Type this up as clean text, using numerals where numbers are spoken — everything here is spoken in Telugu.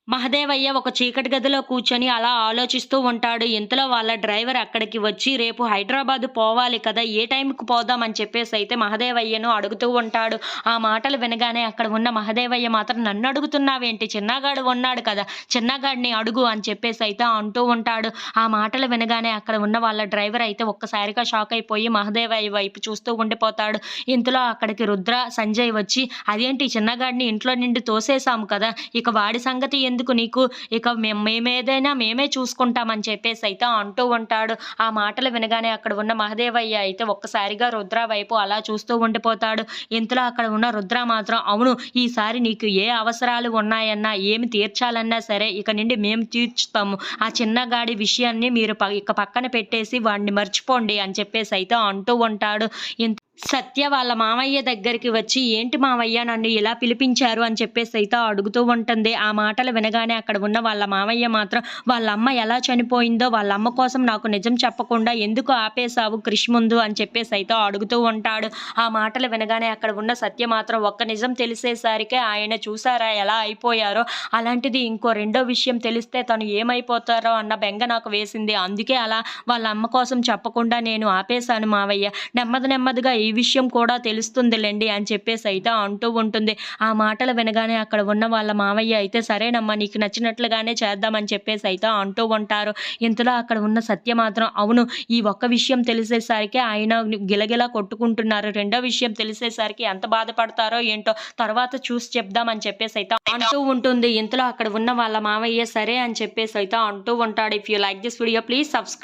మహదేవయ్య ఒక చీకటి గదిలో కూర్చొని అలా ఆలోచిస్తూ ఉంటాడు. ఇంతలో వాళ్ళ డ్రైవర్ అక్కడికి వచ్చి, "రేపు హైదరాబాద్ పోవాలి కదా! ఏ టైంకి పోదాం?" అని చెప్పేసైతే మహదేవయ్యను అడుగుతూ ఉంటాడు. ఆ మాటలు వినగానే అక్కడ ఉన్న మహదేవయ్య మాత్రం, "నన్నడుగుతున్నావేంటి? చిన్నగాడు ఉన్నాడు కదా! చిన్నగాడిని అడుగు" అని చెప్పేసైతే అంటూ ఉంటాడు. ఆ మాటలు వినగానే అక్కడ ఉన్న వాళ్ళ డ్రైవర్ అయితే ఒక్కసారిగా షాక్ అయిపోయి మహదేవయ్య వైపు చూస్తూ ఉండిపోతాడు. ఇంతలో అక్కడికి రుద్ర, సంజయ్ వచ్చి, "అదేంటి చిన్నగాడిని ఇంట్లో నుండి తోసేసాము కదా! ఇక వాడి సంగతి ఎందుకు నీకు? ఇక మేమేదైనా మేమే చూసుకుంటామని చెప్పేసైతే అంటూ ఉంటాడు. ఆ మాటలు వినగానే అక్కడ ఉన్న మహదేవయ్య అయితే ఒక్కసారిగా రుద్ర వైపు అలా చూస్తూ ఉండిపోతాడు. ఇంతలో అక్కడ ఉన్న రుద్ర మాత్రం, "అవును, ఈసారి నీకు ఏ అవసరాలు ఉన్నాయన్నా, ఏమి తీర్చాలన్నా సరే ఇక నుండి మేము తీర్చుతాము. ఆ చిన్నగాడి విషయాన్ని మీరు ఇక పక్కన పెట్టేసి వాడిని మర్చిపోండి" అని చెప్పేసైతే అంటూ ఉంటాడు. సత్య వాళ్ళ మామయ్య దగ్గరికి వచ్చి, "ఏంటి మామయ్య నన్ను ఇలా పిలిపించారు?" అని చెప్పేసైతే అడుగుతూ ఉంటుంది. ఆ మాటలు వినగానే అక్కడ ఉన్న వాళ్ళ మామయ్య మాత్రం, "వాళ్ళమ్మ ఎలా చనిపోయిందో, వాళ్ళమ్మ కోసం నాకు నిజం చెప్పకుండా ఎందుకు ఆపేశావు క్రిష్ ముందు?" అని చెప్పేసైతే అడుగుతూ ఉంటాడు. ఆ మాటలు వినగానే అక్కడ ఉన్న సత్య మాత్రం, ఒక్క నిజం తెలిసేసరికే ఆయన చూసారా ఎలా అయిపోయారో, అలాంటిది ఇంకో రెండో విషయం తెలిస్తే తను ఏమైపోతారో అన్న బెంగ నాకు వేసింది. అందుకే అలా వాళ్ళ అమ్మ కోసం చెప్పకుండా నేను ఆపేశాను మావయ్య. నెమ్మదిగా ఈ విషయం కూడా తెలుస్తుందిలెండి అని చెప్పేసైతే అంటూ ఉంటుంది. ఆ మాటలు వినగానే అక్కడ ఉన్న వాళ్ళ మావయ్య అయితే, "సరేనమ్మా, నీకు నచ్చినట్లుగానే చేద్దామని" చెప్పేసైతే అంటూ ఉంటారు. ఇంతలో అక్కడ ఉన్న సత్య మాత్రం, "అవును, ఈ ఒక్క విషయం తెలిసేసరికి ఆయన గిలగిలా కొట్టుకుంటున్నారు. రెండో విషయం తెలిసేసరికి ఎంత బాధపడతారో ఏంటో, తర్వాత చూసి చెప్దామని" చెప్పేసైతే అంటూ ఉంటుంది. ఇంతలో అక్కడ ఉన్న వాళ్ళ మావయ్య సరే అని చెప్పేసైతే అంటూ ఉంటాడు. If you like this video please subscribe.